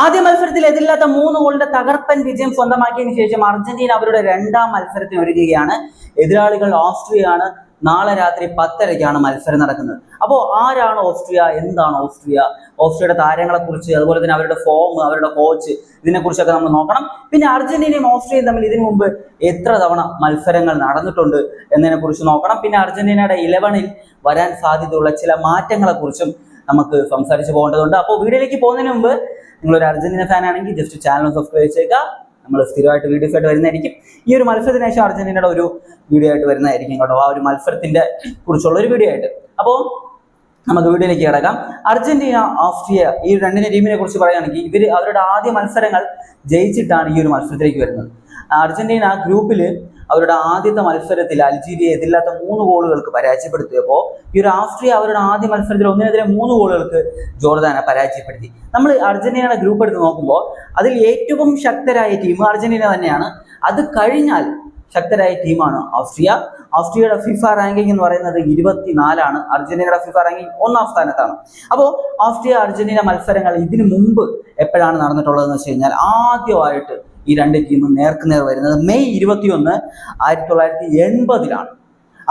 ആദ്യ മത്സരത്തിൽ എതിരില്ലാത്ത 3 ഗോളിന്റെ തകർപ്പൻ വിജയം സ്വന്തമാക്കിയതിനു ശേഷം അർജന്റീന അവരുടെ രണ്ടാം മത്സരത്തിന് ഒരുങ്ങുകയാണ്. എതിരാളികൾ ഓസ്ട്രിയയാണ്. നാളെ രാത്രി 10:30ക്കാണ് മത്സരം നടക്കുന്നത്. അപ്പോൾ ആരാണ് ഓസ്ട്രിയ, എന്താണ് ഓസ്ട്രിയ, ഓസ്ട്രിയയുടെ താരങ്ങളെ കുറിച്ച്, അതുപോലെ തന്നെ അവരുടെ ഫോം, അവരുടെ കോച്ച്, ഇതിനെക്കുറിച്ചൊക്കെ നമ്മൾ നോക്കണം. പിന്നെ അർജന്റീനയും ഓസ്ട്രിയയും തമ്മിൽ ഇതിനു മുമ്പ് എത്ര തവണ മത്സരങ്ങൾ നടന്നിട്ടുണ്ട് എന്നതിനെ കുറിച്ച് നോക്കണം. പിന്നെ അർജന്റീനയുടെ 11-ൽ വരാൻ സാധ്യതയുള്ള ചില മാറ്റങ്ങളെ കുറിച്ചും നമുക്ക് സംസാരിച്ച് പോകേണ്ടതുണ്ട്. അപ്പോൾ വീഡിയോയിലേക്ക് പോകുന്നതിന് മുമ്പ് നിങ്ങളൊരു അർജന്റീന ഫാൻ ആണെങ്കിൽ ജസ്റ്റ് ചാനൽ സബ്സ്ക്രൈബ് ചെയ്യുക. നമ്മൾ സ്ഥിരമായിട്ട് വീഡിയോസ് ആയിട്ട് വരുന്നതായിരിക്കും. ഈ ഒരു മത്സരത്തിന് ശേഷം അർജന്റീനയുടെ ഒരു വീഡിയോ ആയിട്ട് വരുന്നതായിരിക്കും കേട്ടോ, ആ ഒരു മത്സരത്തിന്റെ കുറിച്ചുള്ള ഒരു വീഡിയോ ആയിട്ട്. അപ്പോൾ നമുക്ക് വീഡിയോയിലേക്ക് കിടക്കാം. അർജന്റീന, ഓസ്ട്രിയ ഈ രണ്ട് ടീമിനെ കുറിച്ച് പറയുകയാണെങ്കിൽ ഇവർ അവരുടെ ആദ്യ മത്സരങ്ങൾ ജയിച്ചിട്ടാണ് ഈ ഒരു മത്സരത്തിലേക്ക് വരുന്നത്. അർജന്റീന ഗ്രൂപ്പിൽ അവരുടെ ആദ്യത്തെ മത്സരത്തിൽ അൾജീരിയ എതിരില്ലാത്ത 3 ഗോളുകൾക്ക് പരാജയപ്പെടുത്തിയപ്പോൾ ഈ ഒരു ഓസ്ട്രിയ അവരുടെ ആദ്യ മത്സരത്തിൽ 1-നെതിരെ 3 ഗോളുകൾക്ക് ജോർദാനെ പരാജയപ്പെടുത്തി. നമ്മൾ അർജന്റീനയുടെ ഗ്രൂപ്പ് എടുത്ത് നോക്കുമ്പോൾ അതിൽ ഏറ്റവും ശക്തരായ ടീം അർജന്റീന തന്നെയാണ്. അത് കഴിഞ്ഞാൽ ശക്തരായ ടീമാണ് ഓസ്ട്രിയ. ഓസ്ട്രിയയുടെ ഫിഫ റാങ്കിങ് എന്ന് പറയുന്നത് 24ആണ്. അർജന്റീനയുടെ ഫിഫ റാങ്കിങ് 1-ാം സ്ഥാനത്താണ്. അപ്പോൾ ഓസ്ട്രിയ അർജന്റീന മത്സരങ്ങൾ ഇതിനു മുമ്പ് എപ്പോഴാണ് നടന്നിട്ടുള്ളതെന്ന് വെച്ച് കഴിഞ്ഞാൽ ആദ്യമായിട്ട് ഈ രണ്ട് ടീമും നേർക്കുനേർ വരുന്നത് മെയ് 21, 1980-ലാണ്.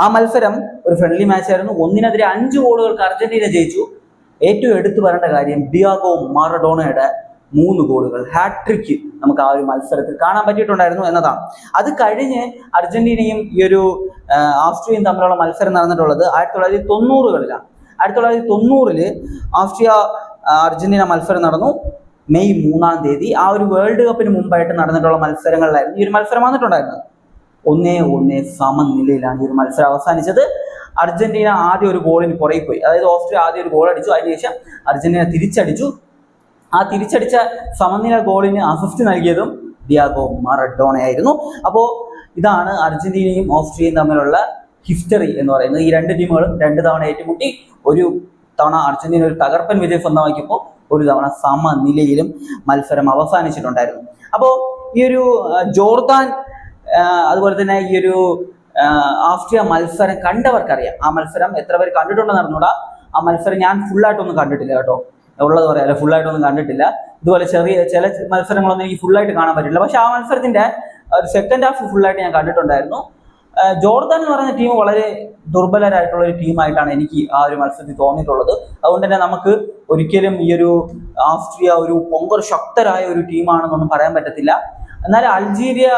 ആ മത്സരം ഒരു ഫ്രണ്ട്ലി മാച്ച് ആയിരുന്നു. 1-നെതിരെ 5 ഗോളുകൾക്ക് അർജന്റീന ജയിച്ചു. ഏറ്റവും എടുത്തു പറയേണ്ട കാര്യം ഡിയാഗോ മാറഡോണയുടെ 3 ഗോളുകൾ, ഹാട്രിക്ക് നമുക്ക് ആ ഒരു മത്സരത്തിൽ കാണാൻ പറ്റിയിട്ടുണ്ടായിരുന്നു എന്നതാണ്. അത് കഴിഞ്ഞ് അർജന്റീനയും ഈ ഒരു ഓസ്ട്രിയയും തമ്മിലുള്ള മത്സരം നടന്നിട്ടുള്ളത് 1990-കളിലാണ്. 1990-ൽ ഓസ്ട്രിയ അർജന്റീന മത്സരം നടന്നു മെയ് 3-ാം തീയതി. ആ ഒരു വേൾഡ് കപ്പിന് മുമ്പായിട്ട് നടന്നിട്ടുള്ള മത്സരങ്ങളിലായിരുന്നു ഈ ഒരു മത്സരം വന്നിട്ടുണ്ടായിരുന്നത്. 1-1 സമനിലയിലാണ് ഈ ഒരു മത്സരം അവസാനിച്ചത്. അർജന്റീന ആദ്യം ഒരു ഗോളിന് പുറകിൽ പോയി, അതായത് ഓസ്ട്രിയ ആദ്യം ഒരു ഗോൾ അടിച്ചു, അതിനുശേഷം അർജന്റീന തിരിച്ചടിച്ചു. ആ തിരിച്ചടിച്ച സമനില ഗോളിന് അസിസ്റ്റ് നൽകിയതും ഡിയാഗോ മറഡോണയായിരുന്നു. അപ്പോൾ ഇതാണ് അർജന്റീനയും ഓസ്ട്രിയയും തമ്മിലുള്ള ഹിസ്റ്ററി എന്ന് പറയുന്നത്. ഈ രണ്ട് ടീമുകളും 2 തവണ ഏറ്റുമുട്ടി. ഒരു തവണ അർജന്റീന ഒരു തകർപ്പൻ വിജയം സ്വന്തമാക്കിയപ്പോൾ ഒരു തവണ സമനിലയിലും മത്സരം അവസാനിച്ചിട്ടുണ്ടായിരുന്നു. അപ്പോൾ ഈ ഒരു ജോർദാൻ അതുപോലെ തന്നെ ഈ ഒരു ഓസ്ട്രിയ മത്സരം കണ്ടവർക്കറിയാം. ആ മത്സരം എത്ര പേര് കണ്ടിട്ടുണ്ടെന്ന് അറിഞ്ഞൂടാ. ആ മത്സരം ഞാൻ ഫുള്ളായിട്ടൊന്നും കണ്ടിട്ടില്ല കേട്ടോ, ഉള്ളത് പറയാമല്ലോ, ഫുള്ളായിട്ടൊന്നും കണ്ടിട്ടില്ല. ഇതുപോലെ ചില മത്സരങ്ങളൊന്നും എനിക്ക് ഫുള്ളായിട്ട് കാണാൻ പറ്റില്ല. പക്ഷെ ആ മത്സരത്തിന്റെ ഒരു സെക്കൻഡ് ഹാഫ് ഫുള്ളായിട്ട് ഞാൻ കണ്ടിട്ടുണ്ടായിരുന്നു. ജോർദാൻ എന്ന് പറയുന്ന ടീം വളരെ ദുർബലരായിട്ടുള്ള ഒരു ടീമായിട്ടാണ് എനിക്ക് ആ ഒരു മത്സരത്തിൽ തോന്നിയിട്ടുള്ളത്. അതുകൊണ്ട് തന്നെ നമുക്ക് ഒരിക്കലും ഈ ഒരു ഓസ്ട്രിയ ഒരു പൊങ്കർ ശക്തരായ ഒരു ടീമാണെന്നൊന്നും പറയാൻ പറ്റത്തില്ല. എന്നാൽ അൾജീരിയ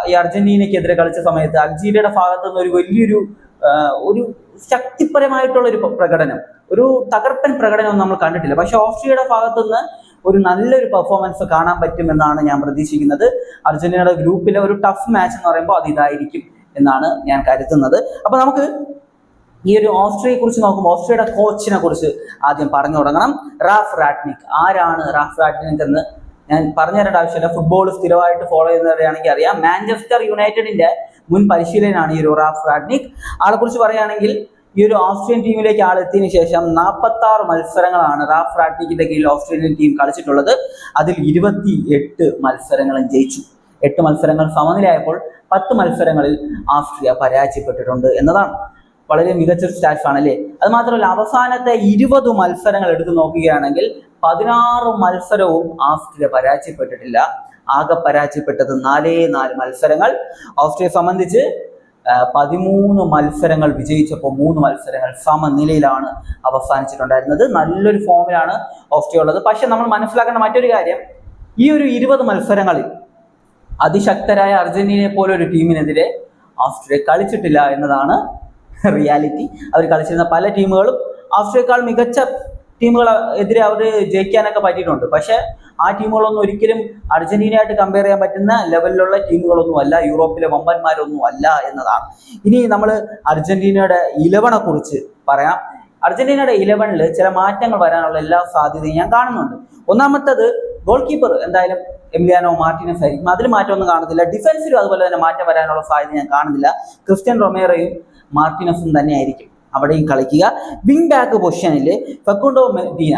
ഈ അർജന്റീനയ്ക്കെതിരെ കളിച്ച സമയത്ത് അൾജീരിയയുടെ ഭാഗത്തു നിന്ന് ഒരു വലിയൊരു ഒരു ശക്തിപരമായിട്ടുള്ള ഒരു പ്രകടനം, ഒരു തകർപ്പൻ പ്രകടനമൊന്നും നമ്മൾ കണ്ടിട്ടില്ല. പക്ഷെ ഓസ്ട്രിയയുടെ ഭാഗത്തുനിന്ന് ഒരു നല്ലൊരു പെർഫോമൻസ് കാണാൻ പറ്റുമെന്നാണ് ഞാൻ പ്രതീക്ഷിക്കുന്നത്. അർജന്റീനയുടെ ഗ്രൂപ്പിലെ ഒരു ടഫ് മാച്ച് എന്ന് പറയുമ്പോൾ അത് ഇതായിരിക്കും എന്നാണ് ഞാൻ കരുതുന്നത്. അപ്പൊ നമുക്ക് ഈ ഒരു ഓസ്ട്രിയയെ കുറിച്ച് നോക്കുമ്പോൾ ഓസ്ട്രിയയുടെ കോച്ചിനെ കുറിച്ച് ആദ്യം പറഞ്ഞു തുടങ്ങണം. റാഫ് റാറ്റ്നിക്. ആരാണ് റാഫ് റാറ്റ്നിക് എന്ന് ഞാൻ പറഞ്ഞു തരേണ്ട ആവശ്യമില്ല. ഫുട്ബോൾ സ്ഥിരമായിട്ട് ഫോളോ ചെയ്യുന്നവരാണെങ്കിൽ അറിയാം. മാഞ്ചസ്റ്റർ യുണൈറ്റഡിന്റെ മുൻ പരിശീലകനാണ് ഈ ഒരു റാഫ് റാറ്റ്നിക്. ആളെ കുറിച്ച് പറയുകയാണെങ്കിൽ ഈ ഒരു ഓസ്ട്രിയൻ ടീമിലേക്ക് ആളെത്തിയതിനു ശേഷം 46 മത്സരങ്ങളാണ് റാഫ് റാറ്റ്നിക്കിന്റെ കീഴിൽ ഓസ്ട്രേലിയൻ ടീം കളിച്ചിട്ടുള്ളത്. അതിൽ 28 മത്സരങ്ങളും ജയിച്ചു. 8 മത്സരങ്ങൾ സമനിലയായപ്പോൾ 10 മത്സരങ്ങളിൽ ഓസ്ട്രിയ പരാജയപ്പെട്ടിട്ടുണ്ട് എന്നതാണ്. വളരെ മികച്ചൊരു സ്റ്റാറ്റ്സ് ആണല്ലേ. അത് മാത്രമല്ല അവസാനത്തെ 20 മത്സരങ്ങൾ എടുത്തു നോക്കുകയാണെങ്കിൽ 16 മത്സരവും ഓസ്ട്രിയ പരാജയപ്പെട്ടിട്ടില്ല. ആകെ പരാജയപ്പെട്ടത് 4 മത്സരങ്ങൾ. ഓസ്ട്രിയയെ സംബന്ധിച്ച് 13 മത്സരങ്ങൾ വിജയിച്ചപ്പോൾ 3 മത്സരങ്ങൾ സമനിലയിലാണ് അവസാനിച്ചിട്ടുണ്ടായിരുന്നത്. നല്ലൊരു ഫോമിലാണ് ഓസ്ട്രിയ ഉള്ളത്. പക്ഷെ നമ്മൾ മനസ്സിലാക്കേണ്ട മറ്റൊരു കാര്യം, ഈ ഒരു 20 മത്സരങ്ങളിൽ അതിശക്തരായ അർജന്റീനയെ പോലെ ഒരു ടീമിനെതിരെ ഓസ്ട്രിയ കളിച്ചിട്ടില്ല എന്നതാണ് റിയാലിറ്റി. അവർ കളിച്ചിരുന്ന പല ടീമുകളും ഓസ്ട്രിയയേക്കാൾ മികച്ച ടീമുകളെതിരെ അവർ ജയിക്കാനൊക്കെ പറ്റിയിട്ടുണ്ട്. പക്ഷെ ആ ടീമുകളൊന്നും ഒരിക്കലും അർജന്റീനയായിട്ട് കമ്പയർ ചെയ്യാൻ പറ്റുന്ന ലെവലിലുള്ള ടീമുകളൊന്നും അല്ല, യൂറോപ്പിലെ വമ്പന്മാരൊന്നും അല്ല എന്നതാണ്. ഇനി നമ്മൾ അർജന്റീനയുടെ 11 കുറിച്ച് പറയാം. അർജന്റീനയുടെ 11-ൽ ചില മാറ്റങ്ങൾ വരാനുള്ള എല്ലാ സാധ്യതയും ഞാൻ കാണുന്നുണ്ട്. ഒന്നാമത്തത് ഗോൾ കീപ്പർ എന്തായാലും എമിലിയാനോ മാർട്ടിനസ് ആയിരിക്കും. അതിൽ മാറ്റമൊന്നും കാണുന്നില്ല. ഡിഫൻസിലും അതുപോലെ തന്നെ മാറ്റം വരാനുള്ള സാധ്യത ഞാൻ കാണുന്നില്ല. ക്രിസ്ത്യൻ റൊമേറോയും മാർട്ടിനസും തന്നെ ആയിരിക്കും അവിടെയും കളിക്കുക. വിങ് ബാക്ക് പൊസിഷനിൽ ഫെക്കുണ്ടോ മെദീന.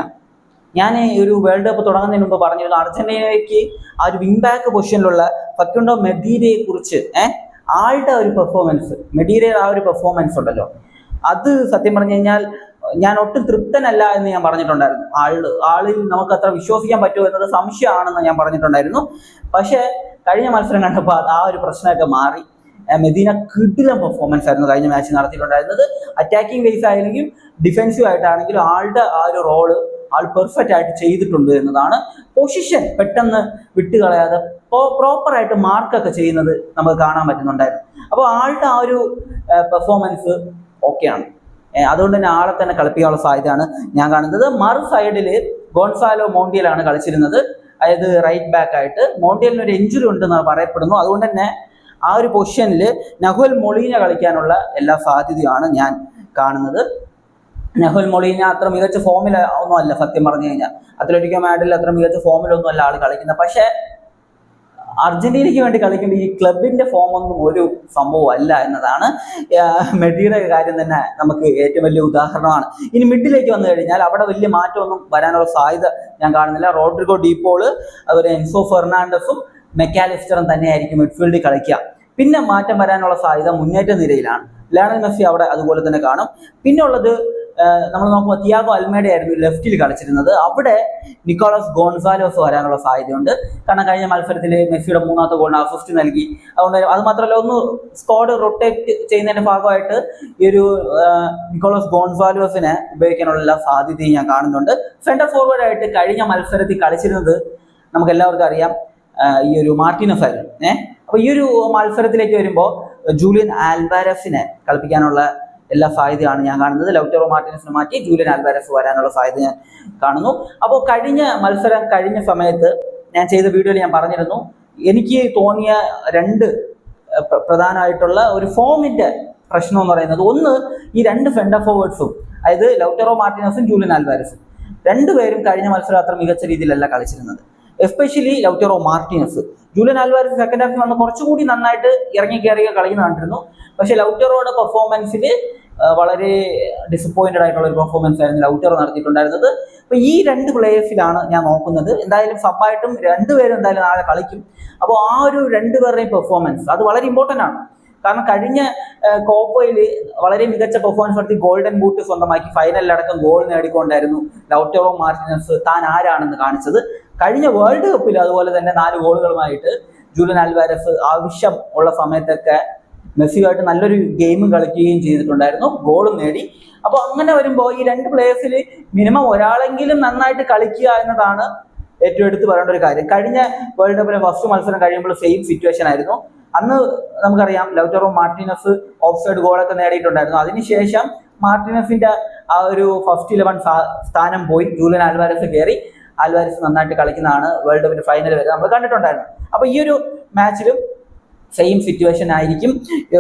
ഞാൻ ഒരു വേൾഡ് കപ്പ് തുടങ്ങുന്നതിന് മുമ്പ് പറഞ്ഞിരുന്നു അർജന്റീനയ്ക്ക് ആ ഒരു വിങ് ബാക്ക് പൊസിഷനിലുള്ള ഫെക്കുണ്ടോ മെദീനയെ കുറിച്ച് ആളുടെ ഒരു പെർഫോമൻസ്, മെഡീരയുടെ ആ ഒരു പെർഫോമൻസ് ഉണ്ടല്ലോ, അത് സത്യം പറഞ്ഞു കഴിഞ്ഞാൽ ഞാൻ ഒട്ടും തൃപ്തനല്ല എന്ന് ഞാൻ പറഞ്ഞിട്ടുണ്ടായിരുന്നു. ആളിൽ നമുക്ക് അത്ര വിശ്വസിക്കാൻ പറ്റുമോ എന്നത് സംശയമാണെന്ന് ഞാൻ പറഞ്ഞിട്ടുണ്ടായിരുന്നു. പക്ഷേ കഴിഞ്ഞ മത്സരം കണ്ടപ്പോൾ ആ ഒരു പ്രശ്നമൊക്കെ മാറി. മെദീന കിടിലം പെർഫോമൻസ് ആയിരുന്നു കഴിഞ്ഞ മാച്ച് നടത്തിയിട്ടുണ്ടായിരുന്നത്. അറ്റാക്കിംഗ് ബേസ് ആയെങ്കിലും ഡിഫെൻസീവ് ആയിട്ടാണെങ്കിലും ആളുടെ ആ ഒരു റോള് ആൾ പെർഫെക്റ്റ് ആയിട്ട് ചെയ്തിട്ടുണ്ട് എന്നതാണ്. പൊസിഷൻ പെട്ടെന്ന് വിട്ടുകളയാതെ പ്രോപ്പറായിട്ട് മാർക്കൊക്കെ ചെയ്യുന്നത് നമുക്ക് കാണാൻ പറ്റുന്നുണ്ടായിരുന്നു. അപ്പോൾ ആളുടെ ആ ഒരു പെർഫോമൻസ് ഓക്കെയാണ്. അതുകൊണ്ട് തന്നെ ആളെ തന്നെ കളിപ്പിക്കാനുള്ള സാധ്യതയാണ് ഞാൻ കാണുന്നത്. മറു സൈഡിൽ ഗോൺസാലോ മോണ്ടിയലാണ് കളിച്ചിരുന്നത്, അതായത് റൈറ്റ് ബാക്ക് ആയിട്ട്. മോണ്ടിയലിന് ഒരു ഇഞ്ചുറി ഉണ്ടെന്നാണ് പറയപ്പെടുന്നു. അതുകൊണ്ട് തന്നെ ആ ഒരു പൊസിഷനിൽ നഹുൽ മൊളീന കളിക്കാനുള്ള എല്ലാ സാധ്യതയാണ് ഞാൻ കാണുന്നത്. നഹുൽ മൊളീന അത്ര മികച്ച ഫോമിൽ ഒന്നും അല്ല, സത്യം പറഞ്ഞു കഴിഞ്ഞാൽ അത്ലറ്റിക്കോ മാഡ്രിഡിൽ അത്ര മികച്ച ഫോമിലൊന്നും അല്ല ആൾ കളിക്കുന്നത്. പക്ഷേ അർജന്റീനയ്ക്ക് വേണ്ടി കളിക്കുമ്പോൾ ഈ ക്ലബിന്റെ ഫോമൊന്നും ഒരു സംഭവം അല്ല എന്നതാണ്. മെഡിയുടെ കാര്യം തന്നെ നമുക്ക് ഏറ്റവും വലിയ ഉദാഹരണമാണ്. ഇനി മിഡിലേക്ക് വന്നു കഴിഞ്ഞാൽ അവിടെ വലിയ മാറ്റമൊന്നും വരാനുള്ള സാധ്യത ഞാൻ കാണുന്നില്ല. റോഡ്രിഗോ ഡീപോള്, അതുപോലെ എൻസോ ഫെർണാണ്ടസും മെക്കാലിസ്റ്ററും തന്നെയായിരിക്കും മിഡ്ഫീൽഡിൽ കളിക്കുക. പിന്നെ മാറ്റം വരാനുള്ള സാധ്യത മുന്നേറ്റ നിരയിലാണ്. ലയണൽ മെസ്സി അവിടെ അതുപോലെ തന്നെ കാണും. പിന്നെ ഉള്ളത് നമ്മൾ നോക്കുമ്പോൾ തിയാഗോ അൽമേഡ ആയിരുന്നു ലെഫ്റ്റിൽ കളിച്ചിരുന്നത്. അവിടെ നിക്കോളാസ് ഗോൺസാലോസ് വരാനുള്ള സാധ്യതയുണ്ട്. കാരണം കഴിഞ്ഞ മത്സരത്തിൽ മെസ്സിയുടെ മൂന്നാമത്തെ ഗോളിന് അസിസ്റ്റ് നൽകി. അതുകൊണ്ട് അത് മാത്രമല്ല, ഒന്ന് സ്ക്വാഡ് റൊട്ടേറ്റ് ചെയ്യുന്നതിന്റെ ഭാഗമായിട്ട് ഈ ഒരു നിക്കോളാസ് ഗോൺസാലോസിനെ ഉപയോഗിക്കാനുള്ള സാധ്യതയും ഞാൻ കാണുന്നുണ്ട്. സെന്റർ ഫോർവേഡ് ആയിട്ട് കഴിഞ്ഞ മത്സരത്തിൽ കളിച്ചിരുന്നത് നമുക്ക് എല്ലാവർക്കും അറിയാം, ഈ ഒരു മാർട്ടിനസ് ആയിരുന്നു. അപ്പൊ ഈ ഒരു മത്സരത്തിലേക്ക് വരുമ്പോൾ ജൂലിയൻ ആൽവാരസിനെ കളിപ്പിക്കാനുള്ള എല്ലാ സാധ്യതയാണ് ഞാൻ കാണുന്നത്. ലൗറ്ററോ മാർട്ടിനസിനെ മാറ്റി ജൂലിയൻ ആൽവാരസ് വരാനുള്ള സാധ്യത ഞാൻ കാണുന്നു. അപ്പോൾ കഴിഞ്ഞ മത്സരം കഴിഞ്ഞ സമയത്ത് ഞാൻ ചെയ്ത വീഡിയോയിൽ ഞാൻ പറഞ്ഞിരുന്നു, എനിക്ക് തോന്നിയ രണ്ട് പ്രധാനമായിട്ടുള്ള ഒരു ഫോമിന്റെ പ്രശ്നം എന്ന് പറയുന്നത്, ഒന്ന് ഈ രണ്ട് സെന്റർ ഫോർവേഡ്സും, അതായത് ലൗറ്ററോ മാർട്ടിനസും ജൂലിയൻ ആൽവാരസും രണ്ടുപേരും കഴിഞ്ഞ മത്സരം അത്ര മികച്ച രീതിയിലല്ല കളിച്ചിരുന്നത്. Especially Lautaro Martinez. Julian Alvares second ഹാഫിൽ വന്ന് കുറച്ചുകൂടി നന്നായിട്ട് ഇറങ്ങി കയറിയ കളിക്കുന്ന കണ്ടിരുന്നു. പക്ഷെ ലൗറ്ററോയുടെ പെർഫോമൻസിൽ വളരെ ഡിസപ്പോയിന്റഡ് ആയിട്ടുള്ള ഒരു പെർഫോമൻസ് ആയിരുന്നു ലൗറ്ററോ നടത്തിയിട്ടുണ്ടായിരുന്നത്. അപ്പൊ ഈ രണ്ട് പ്ലേയേഴ്സിലാണ് ഞാൻ നോക്കുന്നത്. എന്തായാലും സബായിട്ടും രണ്ടുപേരും എന്തായാലും നാളെ കളിക്കും. അപ്പോൾ ആ ഒരു രണ്ടുപേരുടെയും പെർഫോമൻസ് അത് വളരെ ഇമ്പോർട്ടൻ്റ് ആണ്. കാരണം കഴിഞ്ഞ കോപ്പയിൽ വളരെ മികച്ച പെർഫോമൻസ് നടത്തി ഗോൾഡൻ ബൂട്ട് സ്വന്തമാക്കി ഫൈനലിലടക്കം ഗോൾ നേടിക്കൊണ്ടായിരുന്നു ലൗറ്ററോ മാർട്ടിനസ് താൻ ആരാണെന്ന് കാണിച്ചത്. കഴിഞ്ഞ വേൾഡ് കപ്പിൽ അതുപോലെ തന്നെ 4 ഗോളുകളുമായിട്ട് ജൂലിയൻ ആൽവാരസ് ആവശ്യം ഉള്ള സമയത്തൊക്കെ മെസ്സിയുമായിട്ട് നല്ലൊരു ഗെയിം കളിക്കുകയും ചെയ്തിട്ടുണ്ടായിരുന്നു, ഗോളും നേടി. അപ്പോൾ അങ്ങനെ വരുമ്പോൾ ഈ രണ്ട് പ്ലേയേഴ്സിൽ മിനിമം ഒരാളെങ്കിലും നന്നായിട്ട് കളിക്കുക എന്നതാണ് ഏറ്റവും എടുത്ത് പറയേണ്ട ഒരു കാര്യം. കഴിഞ്ഞ വേൾഡ് കപ്പിലെ ഫസ്റ്റ് മത്സരം കഴിയുമ്പോൾ സെയിം സിറ്റുവേഷൻ ആയിരുന്നു. അന്ന് നമുക്കറിയാം ലൗറ്ററോ മാർട്ടിനസ് ഓഫ് സൈഡ് ഗോളൊക്കെ നേടിയിട്ടുണ്ടായിരുന്നു. അതിനുശേഷം മാർട്ടിനസിന്റെ ആ ഒരു ഫസ്റ്റ് 11 സ്ഥാനം പോയി ജൂലിയൻ ആൽവാരസ് കയറി. ആൽവാരസ് നന്നായിട്ട് കളിക്കുന്നതാണ് വേൾഡ് കപ്പിന്റെ ഫൈനൽ വരെ നമ്മൾ കണ്ടിട്ടുണ്ടായിരുന്നു. അപ്പൊ ഈ ഒരു മാച്ചിലും സെയിം സിറ്റുവേഷൻ ആയിരിക്കും.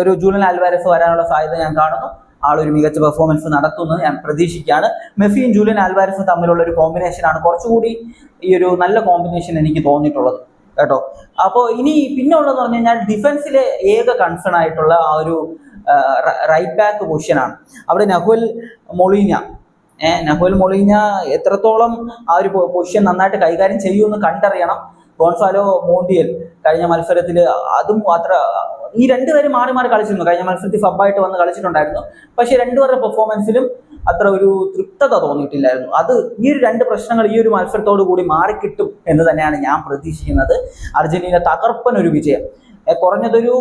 ഒരു ജൂലിയൻ ആൽവാരസ് വരാനുള്ള സാധ്യത ഞാൻ കാണുന്നു. ആളൊരു മികച്ച പെർഫോമൻസ് നടത്തുമെന്ന് ഞാൻ പ്രതീക്ഷിക്കുകയാണ്. മെസ്സിയും ജൂലിയൻ ആൽവാരസും തമ്മിലുള്ള ഒരു കോമ്പിനേഷനാണ് കുറച്ചുകൂടി ഈ ഒരു നല്ല കോമ്പിനേഷൻ എനിക്ക് തോന്നിയിട്ടുള്ളത് കേട്ടോ. അപ്പോൾ ഇനി പിന്നെ ഉള്ളതെന്ന് പറഞ്ഞു കഴിഞ്ഞാൽ ഡിഫൻസിലെ ഏക കൺസേൺ ആയിട്ടുള്ള ആ ഒരു റൈറ്റ് ബാക്ക് പൊസിഷനാണ്. അവിടെ നഹുൽ മൊളീന എത്രത്തോളം ആ ഒരു പൊസിഷൻ നന്നായിട്ട് കൈകാര്യം ചെയ്യുമെന്ന് കണ്ടറിയണം. ഗോൺസാലോ മോണ്ടിയൽ കഴിഞ്ഞ മത്സരത്തിൽ അതും അത്ര, ഈ രണ്ടുപേരും മാറി മാറി കളിച്ചിരുന്നു. കഴിഞ്ഞ മത്സരത്തിൽ സബ്ബായിട്ട് വന്ന് കളിച്ചിട്ടുണ്ടായിരുന്നു. പക്ഷെ രണ്ടുപേരുടെ പെർഫോമൻസിലും അത്ര ഒരു തൃപ്തത തോന്നിയിട്ടില്ലായിരുന്നു. അത് ഈ ഒരു രണ്ട് പ്രശ്നങ്ങൾ ഈ ഒരു മത്സരത്തോടു കൂടി മാറിക്കിട്ടും എന്ന് തന്നെയാണ് ഞാൻ പ്രതീക്ഷിക്കുന്നത്. അർജന്റീന തകർപ്പൻ ഒരു വിജയം, കുറഞ്ഞതൊരു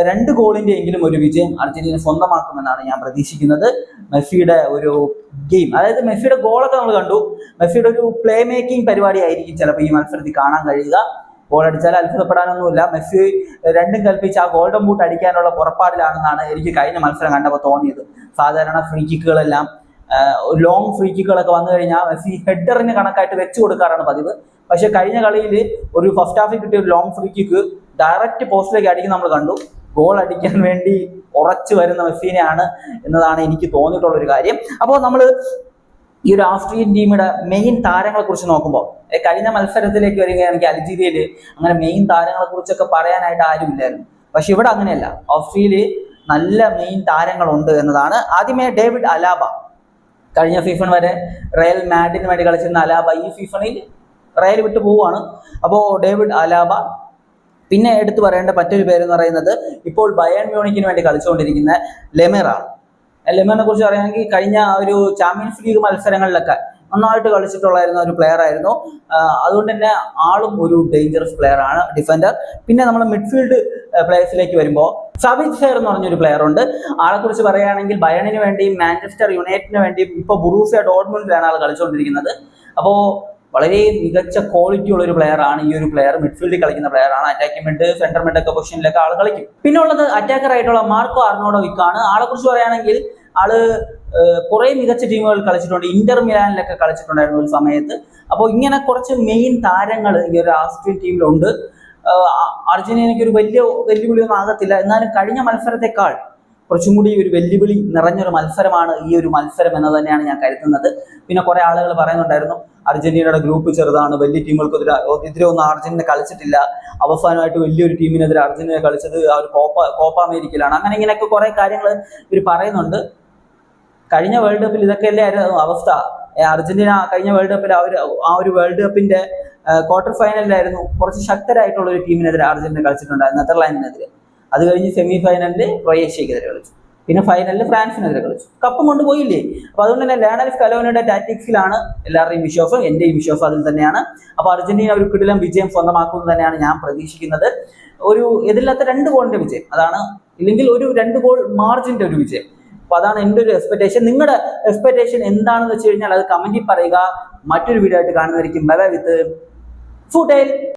2 ഗോളിന്റെ എങ്കിലും ഒരു വിജയം അർജന്റീന സ്വന്തമാക്കുമെന്നാണ് ഞാൻ പ്രതീക്ഷിക്കുന്നത്. മെസ്സിയുടെ ഒരു ഗെയിം, അതായത് മെസ്സിയുടെ ഗോളൊക്കെ നമ്മൾ കണ്ടു. മെസ്സിയുടെ ഒരു പ്ലേ മേക്കിംഗ് പരിപാടി ആയിരിക്കും ചിലപ്പോൾ ഈ മത്സരത്തിൽ കാണാൻ കഴിയുക. ഗോൾ അടിച്ചാൽ അത്ഭുതപ്പെടാനൊന്നുമില്ല. മെസ്സി രണ്ടും കൽപ്പിച്ച് ആ ഗോൾഡൻ ബൂട്ട് അടിക്കാനുള്ള പുറപ്പാടിലാണെന്നാണ് എനിക്ക് കഴിഞ്ഞ മത്സരം കണ്ടപ്പോൾ തോന്നിയത്. സാധാരണ ഫ്രീ കിക്കുകളെല്ലാം ലോങ് ഫ്രീ കിക്കുകളൊക്കെ വന്നു കഴിഞ്ഞാൽ മെസ്സി ഹെഡറിന് കണക്കായിട്ട് വെച്ച് കൊടുക്കാറാണ് പതിവ്. പക്ഷെ കഴിഞ്ഞ കളിയിൽ ഒരു ഫസ്റ്റ് ഹാഫിൽ കിട്ടിയ ഒരു ലോങ് ഫ്രീ കിക്ക് ഡയറക്റ്റ് പോസ്റ്റിലേക്ക് അടിക്കുന്ന നമ്മൾ കണ്ടു. ഗോൾ അടിക്കാൻ വേണ്ടി ഉറച്ചു വരുന്ന മെസ്സിനെയാണ് എന്നതാണ് എനിക്ക് തോന്നിയിട്ടുള്ള ഒരു കാര്യം. അപ്പോൾ നമ്മൾ ഈ ഒരു ഓസ്ട്രിയൻ ടീമിന്റെ മെയിൻ താരങ്ങളെ കുറിച്ച് നോക്കുമ്പോൾ കഴിഞ്ഞ മത്സരത്തിലേക്ക് വരികയാണെങ്കിൽ അൽജീരിയയിൽ അങ്ങനെ മെയിൻ താരങ്ങളെ കുറിച്ചൊക്കെ പറയാനായിട്ട് ആരുമില്ലായിരുന്നു. പക്ഷെ ഇവിടെ അങ്ങനെയല്ല, ഓസ്ട്രിയയിൽ നല്ല മെയിൻ താരങ്ങളുണ്ട് എന്നതാണ്. ആദ്യമേ ഡേവിഡ് അലാബ, കഴിഞ്ഞ സീസൺ വരെ റയൽ മാഡ്രിഡിന് വേണ്ടി കളിച്ചിരുന്ന അലാബ ഈ സീസണിൽ റയൽ വിട്ടു പോവുകയാണ്. അപ്പോൾ ഡേവിഡ് അലാബ. പിന്നെ എടുത്തു പറയേണ്ട മറ്റൊരു പേരെന്ന് പറയുന്നത് ഇപ്പോൾ ബയേൺ മ്യൂണിക്കിന് വേണ്ടി കളിച്ചുകൊണ്ടിരിക്കുന്ന ലെമേറാണ്. ലെമനെ കുറിച്ച് പറയുകയാണെങ്കിൽ കഴിഞ്ഞ ഒരു ചാമ്പ്യൻസ് ലീഗ് മത്സരങ്ങളിലൊക്കെ നന്നായിട്ട് കളിച്ചിട്ടുള്ളായിരുന്ന ഒരു പ്ലെയർ ആയിരുന്നു. അതുകൊണ്ട് തന്നെ ആളും ഒരു ഡേഞ്ചറസ് പ്ലെയർ ആണ്, ഡിഫൻഡർ. പിന്നെ നമ്മൾ മിഡ്ഫീൽഡ് പ്ലേയേഴ്സിലേക്ക് വരുമ്പോൾ സബിത് ഫെയർ എന്ന് പറഞ്ഞൊരു പ്ലെയർ ഉണ്ട്. ആളെ കുറിച്ച് പറയുകയാണെങ്കിൽ ബയണിന് വേണ്ടിയും മാഞ്ചസ്റ്റർ യുണൈറ്റഡിന് വേണ്ടിയും ഇപ്പോൾ ബൊറൂസിയ ഡോർട്ട്മുണ്ടിലാണ് ആൾ കളിച്ചുകൊണ്ടിരിക്കുന്നത്. അപ്പോൾ വളരെ മികച്ച ക്വാളിറ്റി ഉള്ള ഒരു പ്ലെയർ ആണ് ഈ ഒരു പ്ലെയർ. മിഡ്ഫീൽഡിൽ കളിക്കുന്ന പ്ലെയർ ആണ്. അറ്റാക്കിംഗ് മിഡ്, സെന്റർ മിഡ് ഒക്കെ പൊസിഷനിലൊക്കെ ആൾ കളിക്കും. പിന്നെ ഉള്ളത് അറ്റാക്കർ ആയിട്ടുള്ള മാർക്കോ അർണോഡോവിക് ആണ്. ആളെ കുറിച്ച് പറയുകയാണെങ്കിൽ ആള് കുറെ മികച്ച ടീമുകൾ കളിച്ചിട്ടുണ്ട്. ഇന്റർ മിലാനിലൊക്കെ കളിച്ചിട്ടുണ്ടായിരുന്നു ഒരു സമയത്ത്. അപ്പോൾ ഇങ്ങനെ കുറച്ച് മെയിൻ താരങ്ങൾ ഈ ഒരു ആസ്ട്രിയൻ ടീമിലുണ്ട്. അർജന്റീനയ്ക്ക് ഒരു വലിയ വെല്ലുവിളിയൊന്നും ആകത്തില്ല. എന്നാലും കഴിഞ്ഞ മത്സരത്തെക്കാൾ കുറച്ചും കൂടി ഒരു വെല്ലുവിളി നിറഞ്ഞൊരു മത്സരമാണ് ഈ ഒരു മത്സരം എന്ന് തന്നെയാണ് ഞാൻ കരുതുന്നത്. പിന്നെ കുറെ ആളുകൾ പറയുന്നുണ്ടായിരുന്നു അർജന്റീനയുടെ ഗ്രൂപ്പ് ചെറുതാണ്, വലിയ ടീമുകൾക്കെതിരെ ഒന്നും അർജന്റീന കളിച്ചിട്ടില്ല, അവസാനമായിട്ട് വലിയൊരു ടീമിനെതിരെ അർജന്റീന കളിച്ചത് ആ ഒരു കോപ്പ അമേരിക്കയിലാണ്. അങ്ങനെ ഇങ്ങനെയൊക്കെ കുറെ കാര്യങ്ങൾ ഇവർ പറയുന്നുണ്ട്. കഴിഞ്ഞ വേൾഡ് കപ്പിൽ ഇതൊക്കെയല്ലേ ആയിരുന്നു അവസ്ഥ. അർജന്റീന കഴിഞ്ഞ വേൾഡ് കപ്പിൽ ആ ഒരു വേൾഡ് കപ്പിന്റെ ക്വാർട്ടർ ഫൈനലിലായിരുന്നു കുറച്ച് ശക്തരായിട്ടുള്ള ഒരു ടീമിനെതിരെ അർജന്റീന കളിച്ചിട്ടുണ്ടായിരുന്നു, നെതർലാൻഡിനെതിരെ. അത് കഴിഞ്ഞ് സെമി ഫൈനലിൽ ക്രൊയേഷ്യക്കെതിരെ കളിച്ചു. പിന്നെ ഫൈനലിൽ ഫ്രാൻസിനെതിരെ കളിച്ചു. കപ്പും കൊണ്ടുപോയില്ലേ. അപ്പൊ അതുകൊണ്ട് തന്നെ ലയണൽ സ്കലോണിയുടെ ടാറ്റിക്സിലാണ് എല്ലാവരുടെയും വിശ്വാസം, എന്റെയും വിശ്വാസം അതിൽ തന്നെയാണ്. അപ്പൊ അർജന്റീന ഒരു കിടിലം വിജയം സ്വന്തമാക്കുമെന്ന് തന്നെയാണ് ഞാൻ പ്രതീക്ഷിക്കുന്നത്. ഒരു എതിരില്ലാത്ത 2 ഗോളിന്റെ വിജയം, അതാണ്, ഇല്ലെങ്കിൽ ഒരു 2 ഗോൾ മാർജിന്റെ ഒരു വിജയം. അപ്പൊ അതാണ് എൻ്റെ ഒരു എക്സ്പെക്ടേഷൻ. നിങ്ങളുടെ എക്സ്പെക്ടേഷൻ എന്താണെന്ന് വെച്ച് കഴിഞ്ഞാൽ അത് കമന്റിൽ പറയുക. മറ്റൊരു വീഡിയോ ആയിട്ട് കാണുന്നതായിരിക്കും. ബൈ ബൈ വിത്ത് ഫുട്ടെയിൽ.